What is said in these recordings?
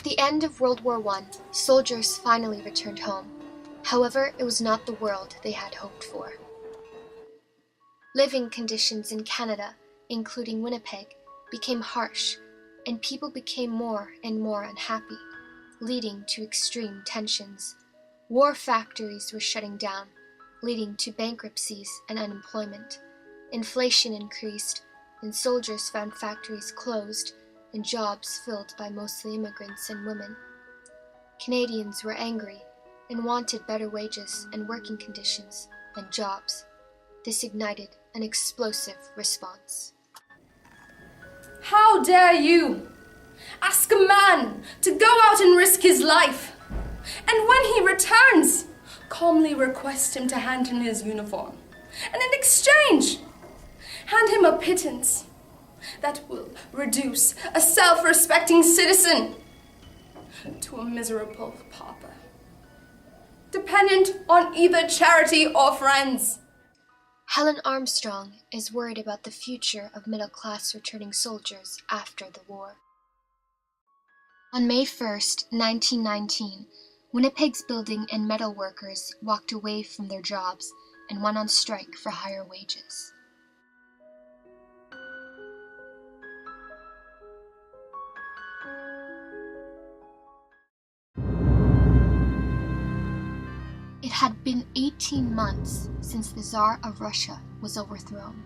At the end of World War I, soldiers finally returned home. However, it was not the world they had hoped for. Living conditions in Canada, including Winnipeg, became harsh, and people became more and more unhappy, leading to extreme tensions. War factories were shutting down, leading to bankruptcies and unemployment. Inflation increased, and soldiers found factories closed and jobs filled by mostly immigrants and women. Canadians were angry and wanted better wages and working conditions and jobs. This ignited an explosive response. How dare you ask a man to go out and risk his life, and when he returns, calmly request him to hand in his uniform, and in exchange, hand him a pittance that will reduce a self-respecting citizen to a miserable pauper, dependent on either charity or friends. Helen Armstrong is worried about the future of middle-class returning soldiers after the war. On May 1st, 1919, Winnipeg's building and metal workers walked away from their jobs and went on strike for higher wages. It had been 18 months since the Tsar of Russia was overthrown.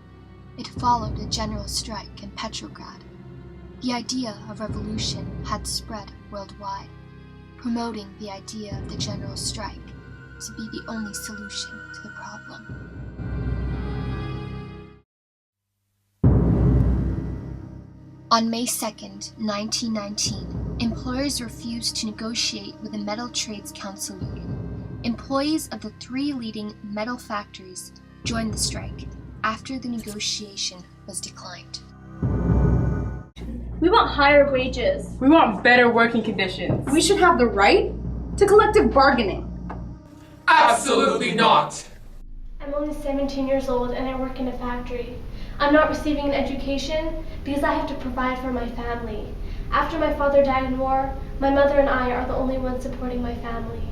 It followed a general strike in Petrograd. The idea of revolution had spread worldwide, promoting the idea of the general strike to be the only solution to the problem. On May 2nd, 1919, employers refused to negotiate with the Metal Trades Council Union. Employees of the 3 leading metal factories joined the strike after the negotiation was declined. We want higher wages. We want better working conditions. We should have the right to collective bargaining. Absolutely not! I'm only 17 years old and I work in a factory. I'm not receiving an education because I have to provide for my family. After my father died in war, my mother and I are the only ones supporting my family.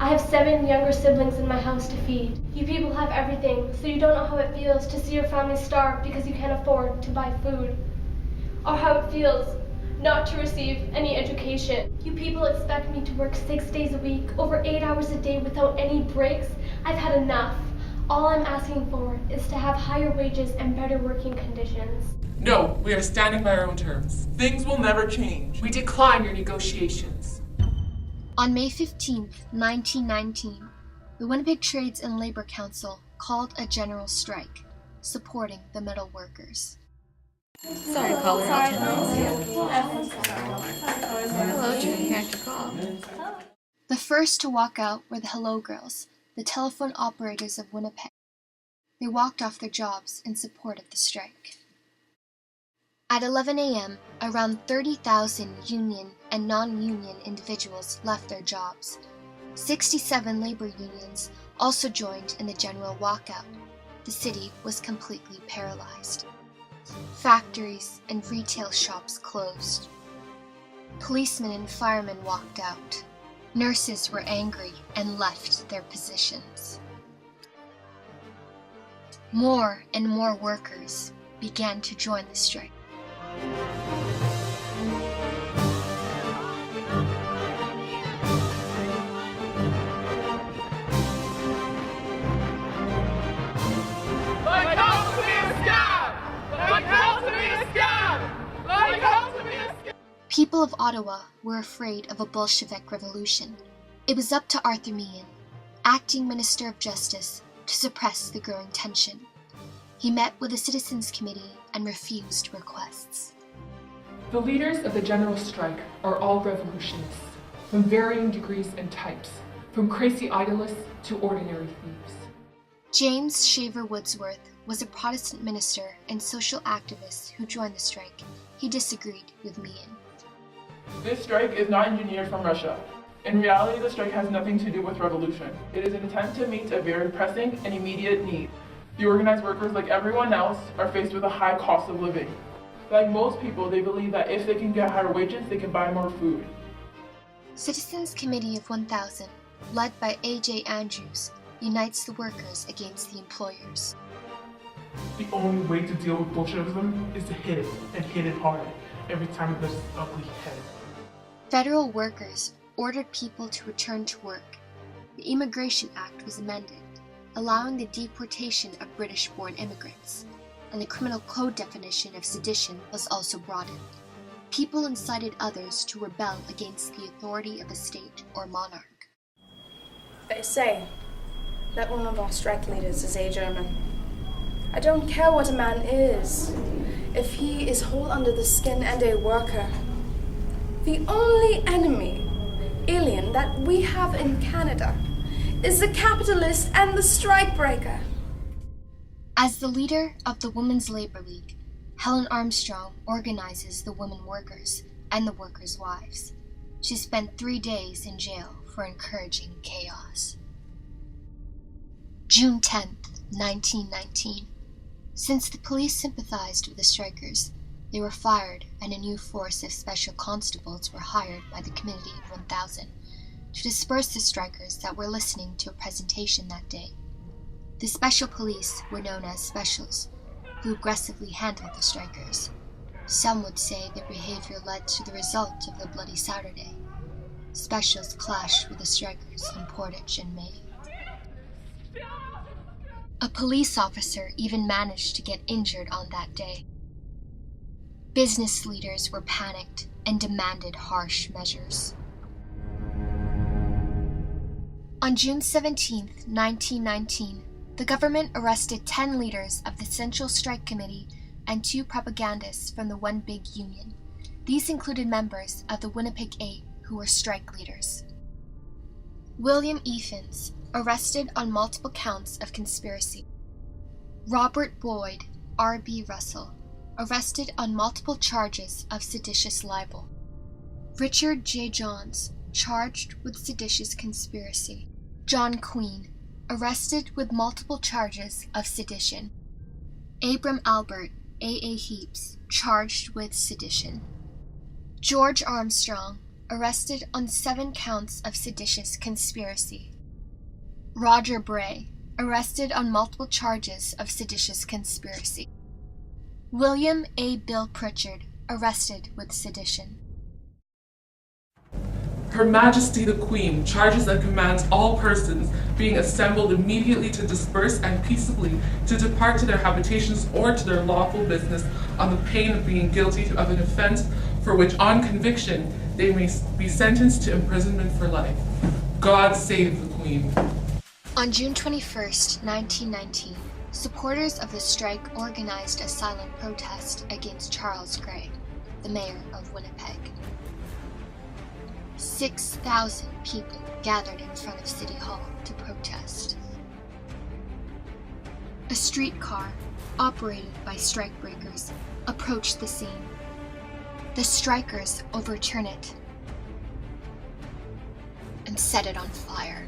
I have 7 younger siblings in my house to feed. You people have everything, so you don't know how it feels to see your family starve because you can't afford to buy food. Or how it feels not to receive any education. You people expect me to work 6 days a week, over 8 hours a day without any breaks. I've had enough. All I'm asking for is to have higher wages and better working conditions. No, we are standing by our own terms. Things will never change. We decline your negotiations. On May 15, 1919, the Winnipeg Trades and Labor Council called a general strike, supporting the metal workers. Sorry, caller. Hello, did you hear your call? The first to walk out were the Hello Girls, the telephone operators of Winnipeg. They walked off their jobs in support of the strike. At 11 a.m., around 30,000 union and non-union individuals left their jobs. 67 labor unions also joined in the general walkout. The city was completely paralyzed. Factories and retail shops closed. Policemen and firemen walked out. Nurses were angry and left their positions. More and more workers began to join the strike. People of Ottawa were afraid of a Bolshevik revolution. It was up to Arthur Meehan, acting Minister of Justice, to suppress the growing tension. He met with the Citizens Committee and refused requests. The leaders of the general strike are all revolutionists, from varying degrees and types, from crazy idealists to ordinary thieves. James Shaver Woodsworth was a Protestant minister and social activist who joined the strike. He disagreed with Meehan. This strike is not engineered from Russia. In reality, the strike has nothing to do with revolution. It is an attempt to meet a very pressing and immediate need. The organized workers, like everyone else, are faced with a high cost of living. Like most people, they believe that if they can get higher wages, they can buy more food. Citizens Committee of 1000, led by A.J. Andrews, unites the workers against the employers. The only way to deal with Bolshevism is to hit it, and hit it hard, every time it does its ugly head. Federal workers ordered people to return to work. The Immigration Act was amended, allowing the deportation of British-born immigrants, and the criminal code definition of sedition was also broadened. People incited others to rebel against the authority of a state or monarch. They say that one of our strike leaders is a German. I don't care what a man is, if he is whole under the skin and a worker. The only enemy, alien, that we have in Canada is the capitalist and the strikebreaker. As the leader of the Women's Labor League, Helen Armstrong organizes the women workers and the workers' wives. She spent 3 days in jail for encouraging chaos. June 10th, 1919. Since the police sympathized with the strikers, they were fired and a new force of special constables were hired by the Committee of 1000 to disperse the strikers that were listening to a presentation that day. The special police were known as specials, who aggressively handled the strikers. Some would say their behavior led to the result of the Bloody Saturday. Specials clashed with the strikers in Portage and Maine. A police officer even managed to get injured on that day. Business leaders were panicked and demanded harsh measures. On June 17, 1919, the government arrested 10 leaders of the Central Strike Committee and 2 propagandists from the One Big Union. These included members of the Winnipeg 8 who were strike leaders. William Evans, arrested on multiple counts of conspiracy. Robert Boyd, R.B. Russell, arrested on multiple charges of seditious libel. Richard J. Johns, charged with seditious conspiracy. John Queen, arrested with multiple charges of sedition. Abram Albert, A.A. Heaps, charged with sedition. George Armstrong, arrested on 7 counts of seditious conspiracy. Roger Bray, arrested on multiple charges of seditious conspiracy. William A. Bill Pritchard, arrested with sedition. Her Majesty the Queen charges and commands all persons being assembled immediately to disperse and peaceably to depart to their habitations or to their lawful business on the pain of being guilty of an offense for which on conviction they may be sentenced to imprisonment for life. God save the Queen. On June 21st, 1919, supporters of the strike organized a silent protest against Charles Gray, the mayor of Winnipeg. 6,000 people gathered in front of City Hall to protest. A streetcar, operated by strikebreakers, approached the scene. The strikers overturn it and set it on fire.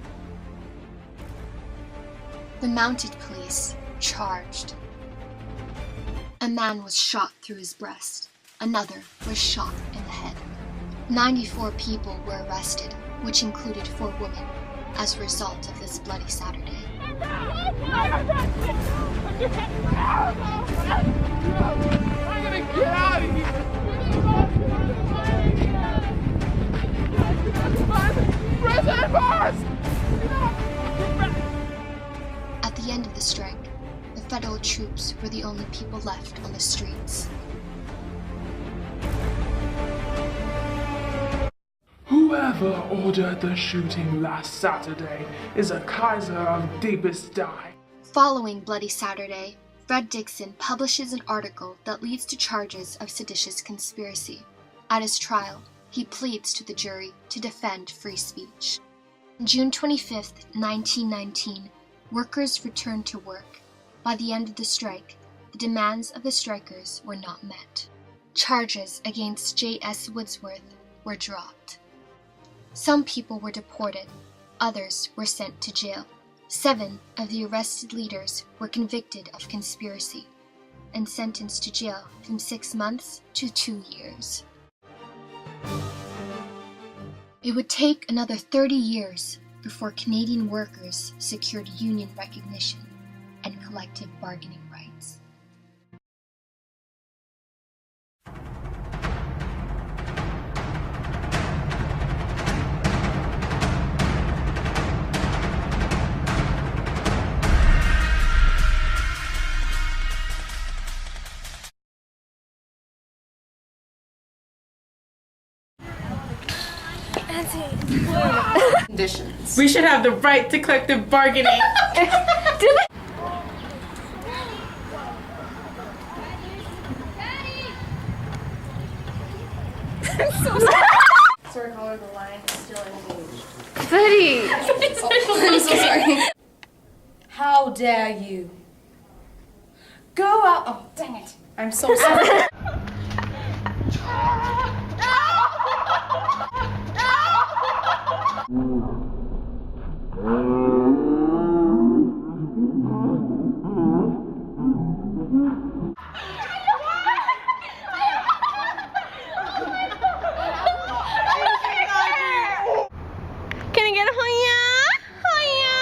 The mounted police charged. A man was shot through his breast. Another was shot in the head. 94 people were arrested, which included 4 women, as a result of this Bloody Saturday. I'm gonna get out of here! Prison bars! At the end of the strike, the federal troops were the only people left on the streets. Whoever ordered the shooting last Saturday is a Kaiser of deepest dye. Following Bloody Saturday, Fred Dixon publishes an article that leads to charges of seditious conspiracy. At his trial, he pleads to the jury to defend free speech. On June 25, 1919, workers returned to work. By the end of the strike, the demands of the strikers were not met. Charges against J.S. Woodsworth were dropped. Some people were deported, others were sent to jail. 7 of the arrested leaders were convicted of conspiracy and sentenced to jail from 6 months to 2 years. It would take another 30 years before Canadian workers secured union recognition and collective bargaining rights. Conditions. We should have the right to collective bargaining. Sorry, caller, the line is still engaged. Betty! I'm so sorry. How dare you? Go out. Oh, dang it. I'm so sorry. Can I get a hoya? Hoya?